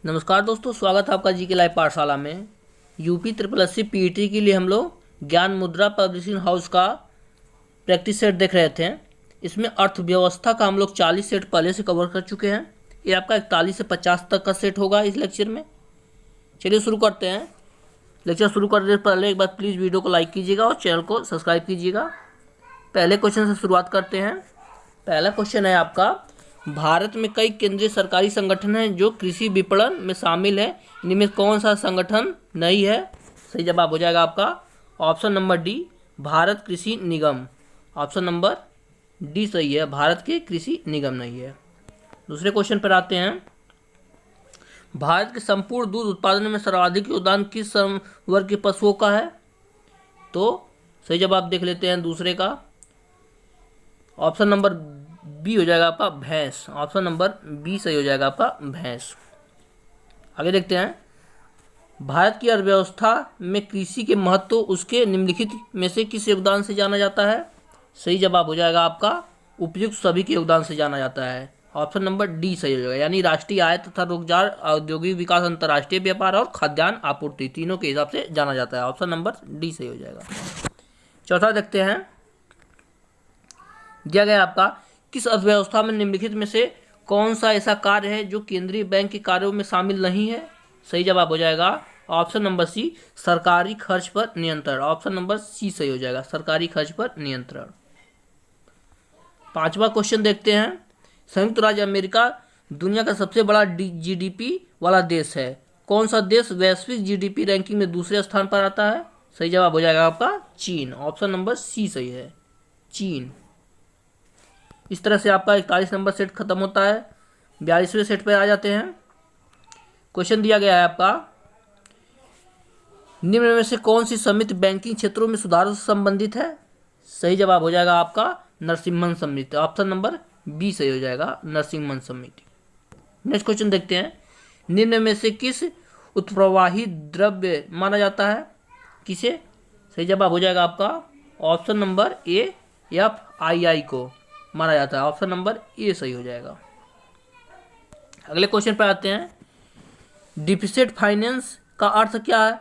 नमस्कार दोस्तों, स्वागत है आपका जी के लाइव पाठशाला में। UP triple S C PET के लिए हम लोग ज्ञान मुद्रा पब्लिशिंग हाउस का प्रैक्टिस सेट देख रहे थे। इसमें अर्थव्यवस्था का हम लोग 40 सेट पहले से कवर कर चुके हैं। ये आपका 41 से 50 तक का सेट होगा इस लेक्चर में। चलिए शुरू करते हैं। लेक्चर शुरू करने से पहले एक बार प्लीज़ वीडियो को लाइक कीजिएगा और चैनल को सब्सक्राइब कीजिएगा। पहले क्वेश्चन से शुरुआत करते हैं। पहला क्वेश्चन है आपका, भारत में कई केंद्रीय सरकारी संगठन हैं जो कृषि विपणन में शामिल है। इनमें कौन सा संगठन नहीं है? सही जवाब हो जाएगा आपका ऑप्शन नंबर डी, भारत कृषि निगम। ऑप्शन नंबर डी सही है, भारत के कृषि निगम नहीं है। दूसरे क्वेश्चन पर आते हैं। भारत के संपूर्ण दूध उत्पादन में सर्वाधिक योगदान किस वर्ग के पशुओं का है? तो सही जवाब देख लेते हैं दूसरे का। ऑप्शन नंबर बी हो जाएगा आपका भैंस। ऑप्शन नंबर बी सही हो जाएगा आपका भैंस। आगे देखते हैं। भारत की अर्थव्यवस्था में कृषि के महत्व उसके निम्नलिखित में से किस योगदान से जाना जाता है? सही जवाब हो जाएगा आपका उपयुक्त सभी के योगदान से जाना जाता है। ऑप्शन नंबर डी सही हो जाएगा, यानी राष्ट्रीय आय तथा रोजगार, औद्योगिक विकास, अंतर्राष्ट्रीय व्यापार और खाद्यान्न आपूर्ति, तीनों के हिसाब से जाना जाता है। ऑप्शन नंबर डी सही हो जाएगा। चौथा देखते हैं। दिया गया आपका, किस अर्थव्यवस्था में निम्नलिखित में से कौन सा ऐसा कार्य है जो केंद्रीय बैंक के कार्यों में शामिल नहीं है? सही जवाब हो जाएगा ऑप्शन नंबर सी, सरकारी खर्च पर नियंत्रण। ऑप्शन नंबर सी सही हो जाएगा, सरकारी खर्च पर नियंत्रण। पांचवा क्वेश्चन देखते हैं। संयुक्त राज्य अमेरिका दुनिया का सबसे बड़ा जीडीपी वाला देश है। कौन सा देश वैश्विक जीडीपी रैंकिंग में दूसरे स्थान पर आता है? सही जवाब हो जाएगा आपका चीन। ऑप्शन नंबर सी सही है, चीन। इस तरह से आपका 41 नंबर सेट खत्म होता है। 42वें सेट पर आ जाते हैं। क्वेश्चन दिया गया है आपका, निम्न में से कौन सी समिति बैंकिंग क्षेत्रों में सुधारों से संबंधित है? सही जवाब हो जाएगा आपका नरसिम्हन समिति। ऑप्शन नंबर बी सही हो जाएगा, नरसिम्हन समिति। नेक्स्ट क्वेश्चन देखते हैं। निम्न में से किस उत्प्रवाही द्रव्य माना जाता है? किसे? सही जवाब हो जाएगा आपका ऑप्शन नंबर ए, FII को माना जाता है। ऑप्शन नंबर ए सही हो जाएगा। अगले क्वेश्चन पर आते हैं। डिफिसिट फाइनेंस का अर्थ क्या है?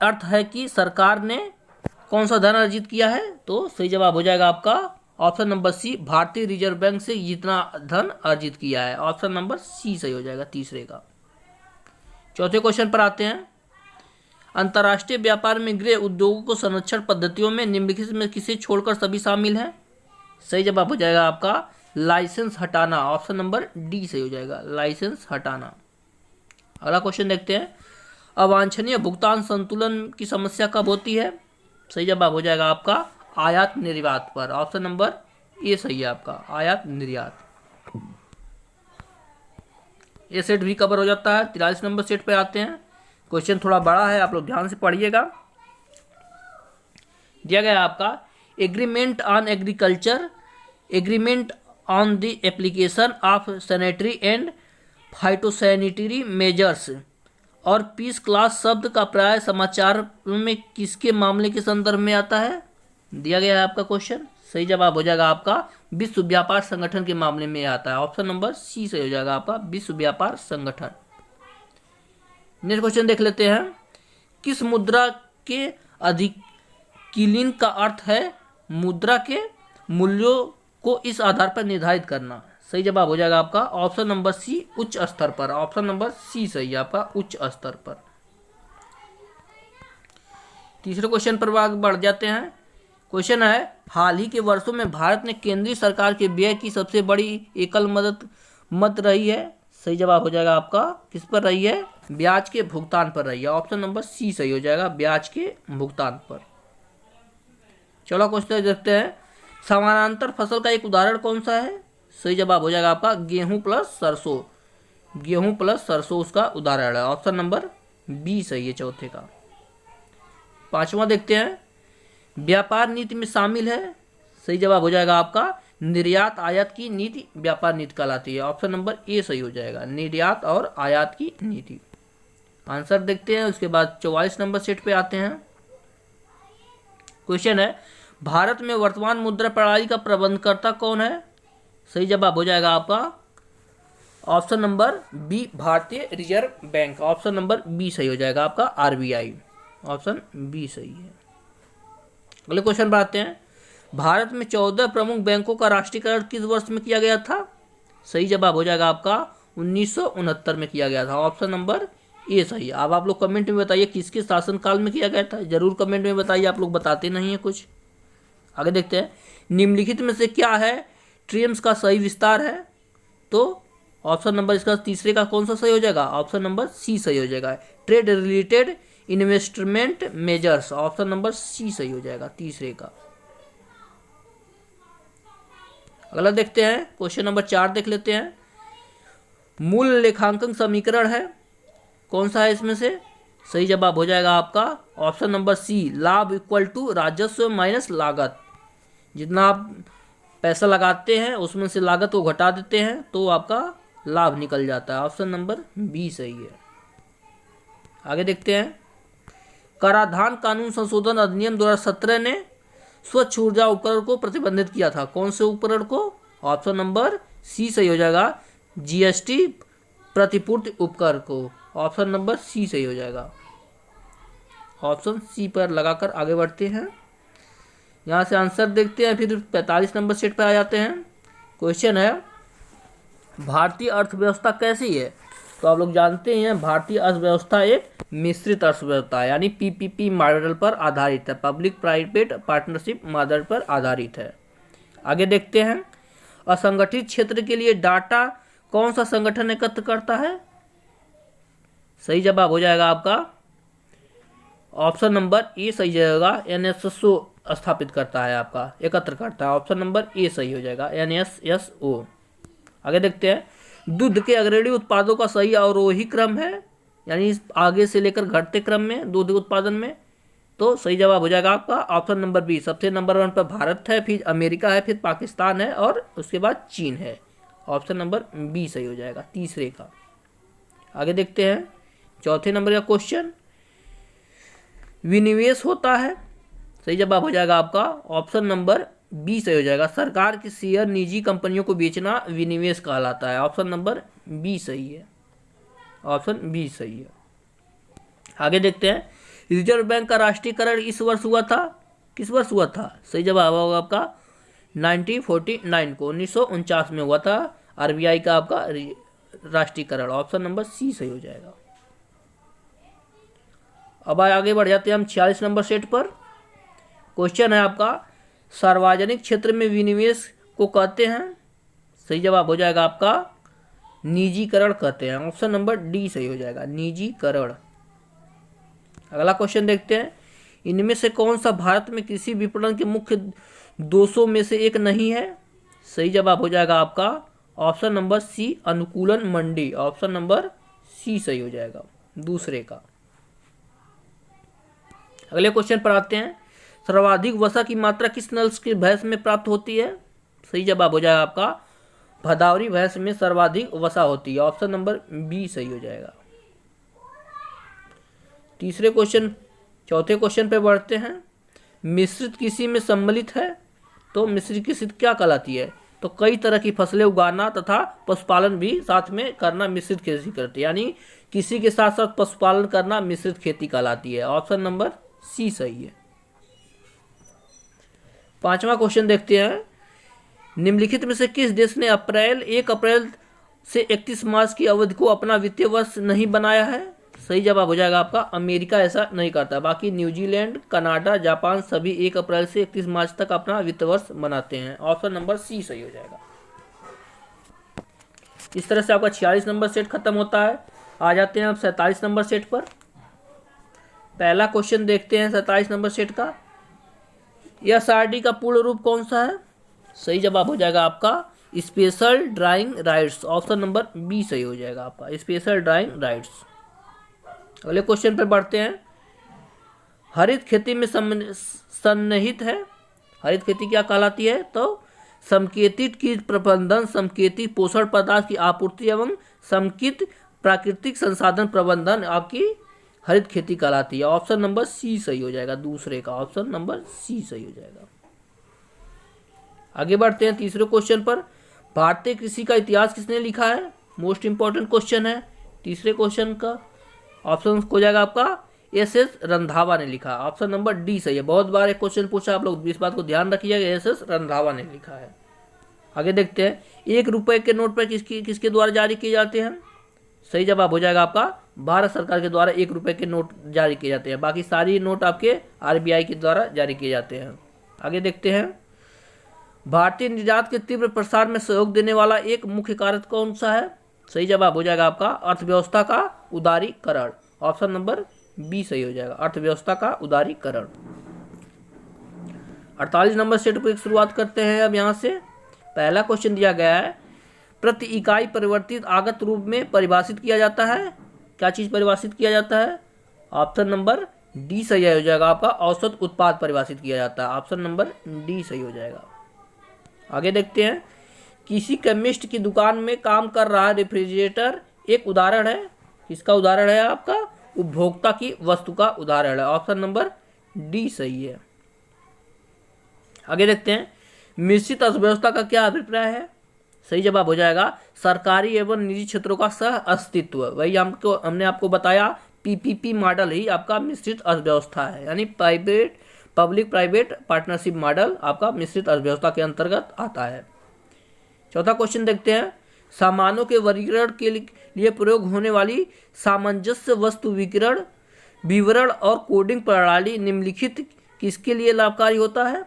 अर्थ है कि सरकार ने कौन सा धन अर्जित किया है? तो सही जवाब हो जाएगा आपका ऑप्शन नंबर सी, भारतीय रिजर्व बैंक से जितना धन अर्जित किया है। ऑप्शन नंबर सी सही हो जाएगा तीसरे का। चौथे क्वेश्चन पर आते हैं। अंतर्राष्ट्रीय व्यापार में गृह उद्योगों को संरक्षण पद्धतियों में निम्नलिखित में किसे छोड़कर सभी शामिल हैं? सही जवाब हो जाएगा आपका लाइसेंस हटाना। ऑप्शन नंबर डी सही हो जाएगा, लाइसेंस हटाना। अगला क्वेश्चन देखते हैं। अवांछनीय भुगतान संतुलन की समस्या कब होती है? सही जवाब हो जाएगा आपका आयात निर्यात पर। ऑप्शन नंबर ए सही है आपका, आयात निर्यात। ये सेट भी कवर हो जाता है। 43 नंबर सेट पे आते हैं। क्वेश्चन थोड़ा बड़ा है, आप लोग ध्यान से पढ़िएगा। दिया गया आपका, agreement on agriculture, agreement on the application of sanitary and phytosanitary measures और पीस क्लास शब्द का प्राय समाचार में किसके मामले के संदर्भ में आता है? दिया गया है आपका क्वेश्चन। सही जवाब हो जाएगा आपका विश्व व्यापार संगठन के मामले में आता है। ऑप्शन नंबर सी सही हो जाएगा आपका विश्व व्यापार संगठन। नेक्स्ट क्वेश्चन देख लेते हैं। किस मुद्रा के अधिकीलन का अर्थ है मुद्रा के मूल्यों को इस आधार पर निर्धारित करना? सही जवाब हो जाएगा आपका ऑप्शन नंबर सी, उच्च स्तर पर। ऑप्शन नंबर सी सही है आपका, उच्च स्तर पर। तीसरे क्वेश्चन पर आगे बढ़ जाते हैं। क्वेश्चन है, हाल ही के वर्षों में भारत ने केंद्रीय सरकार के व्यय की सबसे बड़ी एकल मद रही है। सही जवाब हो जाएगा आपका किस पर रही है? ब्याज के भुगतान पर रही है। ऑप्शन नंबर सी सही हो जाएगा, ब्याज के भुगतान पर। चलो क्वेश्चन देखते हैं। समानांतर फसल का एक उदाहरण कौन सा है? सही जवाब हो जाएगा आपका गेहूं प्लस सरसों। गेहूं प्लस सरसों उसका उदाहरण है। ऑप्शन नंबर बी सही है चौथे का। पांचवा देखते हैं। व्यापार नीति में शामिल है। सही जवाब हो जाएगा आपका निर्यात आयात की नीति व्यापार नीति कहलाती है। ऑप्शन नंबर ए सही हो जाएगा, निर्यात और आयात की नीति। आंसर देखते हैं। उसके बाद 44 नंबर सेट पे आते हैं। क्वेश्चन है, भारत में वर्तमान मुद्रा प्रणाली का प्रबंधकर्ता कौन है? सही जवाब हो जाएगा आपका option number B Bharatiya reserve bank, option number B सही हो जाएगा आपका आरबीआई, ऑप्शन बी सही है। अगले क्वेश्चन पर आते हैं। भारत में 14 प्रमुख बैंकों का राष्ट्रीयकरण किस वर्ष में किया गया था? सही जवाब हो जाएगा आपका 1969 में किया गया था, ऑप्शन नंबर ए सही है। अब आप लोग कमेंट में बताइए किसके शासनकाल में किया गया था, जरूर कमेंट में बताइए, आप लोग बताते नहीं हैं कुछ। आगे देखते हैं, निम्नलिखित में से क्या है ट्रिम्स का सही विस्तार है? तो ऑप्शन नंबर इसका तीसरे का कौन सा सही हो जाएगा? ऑप्शन नंबर सी सही हो जाएगा, trade related investment measures, option number C सही हो जाएगा तीसरे का। अगला देखते हैं, क्वेश्चन नंबर 4 देख लेते हैं। मूल लेखांकन समीकरण है, कौन सा है इसमें से? सही जवाब हो जाएगा आपका ऑप्शन नंबर सी, लाभ इक्वल टू राजस्व माइनस लागत। जितना आप पैसा लगाते हैं उसमें से लागत को घटा देते हैं तो आपका लाभ निकल जाता है, ऑप्शन नंबर बी सही है। आगे देखते हैं, कराधान कानून संशोधन अधिनियम 2017 ने स्वच्छ ऊर्जा उपकरण को प्रतिबंधित किया था, कौन से उपकरण को? ऑप्शन नंबर सी सही हो जाएगा, जीएसटी प्रतिपूर्ति उपकर को, ऑप्शन नंबर सी सही हो जाएगा। ऑप्शन सी पर लगाकर आगे बढ़ते हैं, यहाँ से आंसर देखते हैं, फिर 45 नंबर सेट पर आ जाते हैं। क्वेश्चन है, भारतीय अर्थव्यवस्था कैसी है? तो आप लोग जानते हैं भारतीय अर्थव्यवस्था एक मिश्रित अर्थव्यवस्था है, यानी पीपीपी मॉडल पर आधारित है, पब्लिक प्राइवेट पार्टनरशिप मॉडल पर आधारित है। आगे देखते हैं, असंगठित क्षेत्र के लिए डाटा कौन सा संगठन एकत्र करता है? सही जवाब हो जाएगा आपका ऑप्शन नंबर ए सही जाएगा, एनएसएसओ स्थापित करता है, आपका एकत्र करता है, ऑप्शन नंबर ए सही हो जाएगा, एनएसएसओ। आगे देखते हैं, दूध के अग्रणी उत्पादों का सही अवरोही क्रम है, यानी आगे से लेकर घटते क्रम में दूध उत्पादन में, तो सही जवाब हो जाएगा आपका ऑप्शन नंबर बी। सबसे नंबर 1 पर भारत है, फिर अमेरिका है, फिर पाकिस्तान है और उसके बाद चीन है, ऑप्शन नंबर बी सही हो जाएगा तीसरे का। आगे देखते हैं, चौथे नंबर का क्वेश्चन, विनिवेश होता है, सही जवाब हो जाएगा आपका ऑप्शन नंबर बी सही हो जाएगा, सरकार के शेयर निजी कंपनियों को बेचना विनिवेश कहलाता है, ऑप्शन नंबर बी सही है, ऑप्शन बी सही है। आगे देखते हैं, रिजर्व बैंक का राष्ट्रीयकरण इस वर्ष हुआ था, किस वर्ष हुआ था? सही जवाब होगा आपका 1949 को, 1949 में हुआ था आरबीआई का आपका राष्ट्रीयकरण, ऑप्शन नंबर सी सही हो जाएगा। अब आगे बढ़ जाते हैं हम 46 नंबर सेट पर। क्वेश्चन है आपका, सार्वजनिक क्षेत्र में विनिवेश को कहते हैं, सही जवाब हो जाएगा आपका निजीकरण कहते हैं, ऑप्शन नंबर डी सही हो जाएगा, निजीकरण। अगला क्वेश्चन देखते हैं, इनमें से कौन सा भारत में कृषि विपणन के मुख्य दोषों में से एक नहीं है? सही जवाब हो जाएगा आपका ऑप्शन नंबर सी, अनुकूलन मंडी, ऑप्शन नंबर सी सही हो जाएगा दूसरे का। अगले क्वेश्चन पर आते हैं, सर्वाधिक वसा की मात्रा किस नस्ल की भैंस में प्राप्त होती है? सही जवाब हो जाएगा आपका भदावरी भैंस में सर्वाधिक वसा होती है, ऑप्शन नंबर बी सही हो जाएगा। तीसरे क्वेश्चन, चौथे क्वेश्चन पे बढ़ते हैं, मिश्रित कृषि में सम्मिलित है, तो मिश्रित कृषि क्या कहलाती है? तो कई तरह की फसलें उगाना तथा पशुपालन भी साथ में करना मिश्रित खेती करती है, यानी कृषि के साथ साथ पशुपालन करना मिश्रित खेती कहलाती है, ऑप्शन नंबर सी सही है। पांचवा क्वेश्चन देखते हैं, निम्नलिखित में से किस देश ने 1 अप्रैल से 31 मार्च की अवधि को अपना वित्तीय वर्ष नहीं बनाया है? सही जवाब हो जाएगा आपका अमेरिका ऐसा नहीं करता, बाकी न्यूजीलैंड, कनाडा, जापान सभी 1 अप्रैल से 31 मार्च तक अपना वित्तीय वर्ष बनाते हैं, ऑप्शन नंबर सी सही हो जाएगा। इस तरह से आपका 46 नंबर सेट खत्म होता है। आ जाते हैं अब 47 नंबर सेट पर। पहला क्वेश्चन देखते हैं 47 नंबर सेट का, एसआरडी का पूर्ण रूप कौन सा है? सही जवाब हो जाएगा आपका special drawing rights, option number B सही हो जाएगा आपका स्पेशल ड्राइंग राइट्स। अगले क्वेश्चन पर बढ़ते हैं, हरित खेती में सन्निहित है, हरित खेती क्या कहलाती है? तो समेकित कीट प्रबंधन, समेकित पोषण पदार्थ की आपूर्ति एवं समेकित प्राकृतिक संसाधन प्रबंधन आपकी हरित खेती कहलाती है, ऑप्शन नंबर सी सही हो जाएगा दूसरे का, ऑप्शन नंबर सी सही हो जाएगा। आगे बढ़ते हैं तीसरे क्वेश्चन पर, भारतीय कृषि का इतिहास किसने लिखा है? मोस्ट इंपॉर्टेंट क्वेश्चन है। तीसरे क्वेश्चन का ऑप्शन हो जाएगा आपका एस रंधावा ने लिखा। ऑप्शन नंबर डी सही है। बहुत बार एक क्वेश्चन पूछा, आप लोग इस बात को ध्यान रखिएगा, एस रंधावा ने लिखा है। आगे देखते हैं, 1 रुपए के नोट पर किसके द्वारा जारी किए जाते हैं? सही जवाब हो जाएगा आपका भारत सरकार के द्वारा 1 रुपए के नोट जारी किए जाते हैं। बाकी सारी नोट आपके RBI के द्वारा जारी किए जाते हैं। आगे देखते हैं, भारतीय निर्यात के तीव्र प्रसार में सहयोग देने वाला एक मुख्य कारक कौन सा है? सही जवाब हो जाएगा आपका अर्थव्यवस्था का उदारीकरण। ऑप्शन नंबर बी सही हो जाएगा, अर्थव्यवस्था का उदारीकरण। 48 नंबर सेट पर शुरुआत करते हैं। अब यहाँ से पहला क्वेश्चन दिया गया है, प्रति इकाई परिवर्तित आगत रूप में परिभाषित किया जाता है। क्या चीज़ परिभाषित किया जाता है? ऑप्शन नंबर डी सही हो जाएगा आपका औसत उत्पाद परिभाषित किया जाता है। ऑप्शन नंबर डी सही हो जाएगा। आगे देखते हैं, किसी केमिस्ट की दुकान में काम कर रहा रेफ्रिजरेटर एक उदाहरण है। किसका उदाहरण है? आपका उपभोक्ता की वस्तु का उदाहरण है। ऑप्शन नंबर डी सही है। आगे देखते हैं, मिश्रित अर्थव्यवस्था का क्या अभिप्राय है? सही जवाब हो जाएगा सरकारी एवं निजी क्षेत्रों का सह अस्तित्व। वही हमने आपको बताया, PPP मॉडल ही आपका मिश्रित अर्थव्यवस्था है, यानी पब्लिक प्राइवेट पार्टनरशिप मॉडल आपका मिश्रित अर्थव्यवस्था के अंतर्गत आता है। चौथा क्वेश्चन देखते हैं, सामानों के वर्गीकरण के लिए प्रयोग होने वाली सामंजस्य वस्तु विवरण और कोडिंग प्रणाली निम्नलिखित किसके लिए लाभकारी होता है?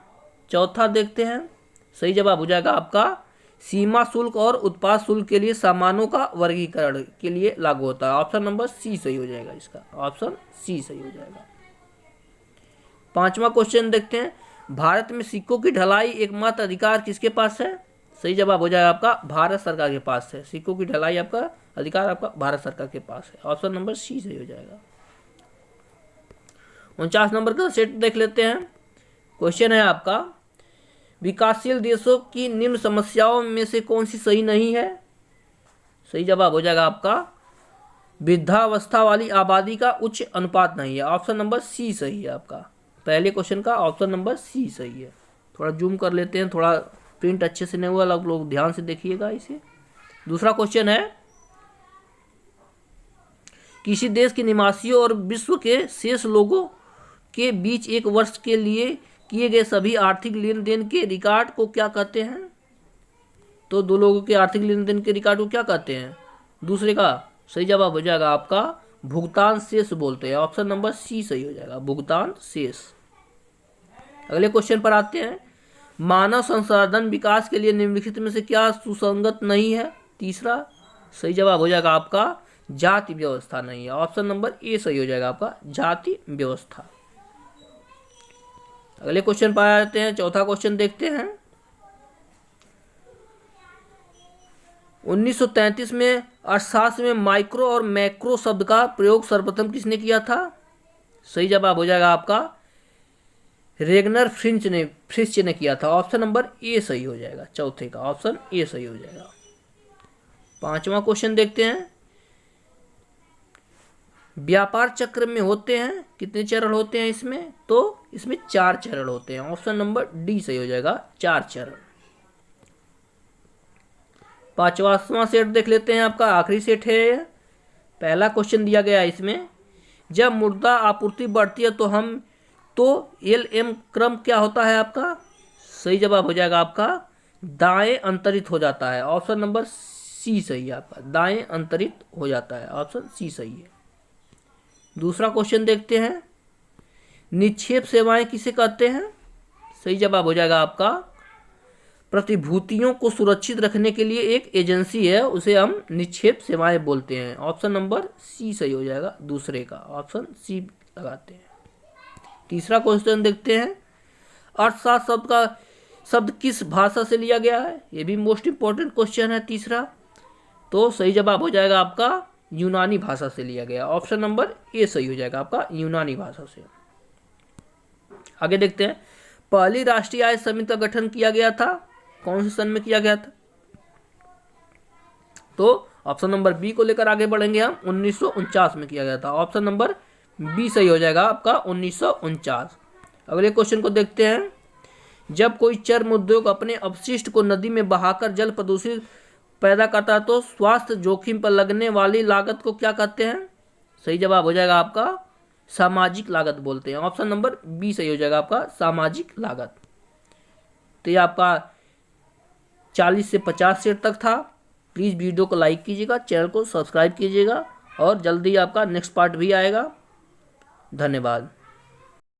चौथा देखते हैं, सही जवाब हो जाएगा आपका सीमा शुल्क और उत्पाद शुल्क के लिए सामानों का वर्गीकरण के लिए लागू होता है। ऑप्शन नंबर सी सही हो जाएगा इसका, ऑप्शन सी सही हो जाएगा। पांचवा क्वेश्चन देखते हैं, भारत में सिक्कों की ढलाई एकमात्र अधिकार किसके पास है? सही जवाब हो जाएगा आपका भारत सरकार के पास है। सिक्कों की ढलाई आपका अधिकार आपका भारत सरकार के पास है। ऑप्शन नंबर सी सही हो जाएगा। 49 नंबर का सेट देख लेते हैं। क्वेश्चन है आपका, विकासशील देशों की निम्न समस्याओं में से कौन सी सही नहीं है? सही जवाब हो जाएगा आपका वृद्धावस्था वाली आबादी का उच्च अनुपात नहीं है। ऑप्शन नंबर सी सही है आपका। पहले क्वेश्चन का ऑप्शन नंबर सी सही है। थोड़ा जूम कर लेते हैं, थोड़ा प्रिंट अच्छे से नहीं हुआ, आप लोग ध्यान से देखिएगा इसे। दूसरा क्वेश्चन है, किसी देश के निवासियों और विश्व के शेष लोगों के बीच एक वर्ष के लिए किए गए सभी आर्थिक लेन देन के रिकॉर्ड को क्या कहते हैं? तो दो लोगों के आर्थिक लेन देन के रिकॉर्ड को क्या कहते हैं? दूसरे का सही जवाब हो जाएगा आपका भुगतान शेष बोलते हैं। ऑप्शन नंबर सी सही हो जाएगा, भुगतान शेष। अगले क्वेश्चन पर आते हैं, मानव संसाधन विकास के लिए निम्नलिखित में से क्या सुसंगत नहीं है? तीसरा सही जवाब हो जाएगा आपका जाति व्यवस्था नहीं है। ऑप्शन नंबर ए सही हो जाएगा आपका जाति व्यवस्था। अगले क्वेश्चन पर आते हैं। चौथा क्वेश्चन देखते हैं, 1933 में अर्थशास्त्र में माइक्रो और मैक्रो शब्द का प्रयोग सर्वप्रथम किसने किया था? सही जवाब हो जाएगा आपका रेगनर फ्रिंच ने किया था। ऑप्शन नंबर ए सही हो जाएगा, चौथे का ऑप्शन ए सही हो जाएगा। पांचवा क्वेश्चन देखते हैं, व्यापार चक्र में होते हैं कितने चरण होते हैं इसमें? तो इसमें 4 चरण होते हैं। ऑप्शन नंबर डी सही हो जाएगा, 4 चरण। पांचवा सेट देख लेते हैं, आपका आखिरी सेट है। पहला क्वेश्चन दिया गया है इसमें, जब मुद्रा आपूर्ति बढ़ती है तो LM क्रम क्या होता है आपका? सही जवाब हो जाएगा आपका दाएं अंतरित हो जाता है। ऑप्शन नंबर सी सही है आपका, दाएं अंतरित हो जाता है। ऑप्शन सी सही है। दूसरा क्वेश्चन देखते हैं, निक्षेप सेवाएं किसे कहते हैं? सही जवाब हो जाएगा आपका प्रतिभूतियों को सुरक्षित रखने के लिए एक एजेंसी है, उसे हम निक्षेप सेवाएं बोलते हैं। ऑप्शन नंबर सी सही हो जाएगा, दूसरे का ऑप्शन सी लगाते हैं। तीसरा क्वेश्चन देखते हैं, अर्थशास्त्र शब्द किस भाषा से लिया गया है? ये भी मोस्ट इंपॉर्टेंट क्वेश्चन है तीसरा। तो सही जवाब हो जाएगा आपका यूनानी भाषा से लिया गया। ऑप्शन नंबर ए सही हो जाएगा आपका यूनानी भाषा से। आगे देखते हैं, पहली राष्ट्रीय आय समिति का गठन किया गया था, कौन से सन में किया गया था? तो ऑप्शन नंबर बी को लेकर आगे बढ़ेंगे हम, 1949 में किया गया था। ऑप्शन नंबर बी सही हो जाएगा आपका 1949। अगले क्वेश्चन को देखते हैं, जब कोई चर्म उद्योग अपने अपशिष्ट को नदी में बहाकर जल प्रदूषित पैदा करता है तो स्वास्थ्य जोखिम पर लगने वाली लागत को क्या कहते हैं? सही जवाब हो जाएगा आपका सामाजिक लागत बोलते हैं। ऑप्शन नंबर बी सही हो जाएगा आपका सामाजिक लागत। तो ये आपका 40 से 50 सेट तक था। प्लीज़ वीडियो को लाइक कीजिएगा, चैनल को सब्सक्राइब कीजिएगा और जल्दी आपका नेक्स्ट पार्ट भी आएगा। धन्यवाद।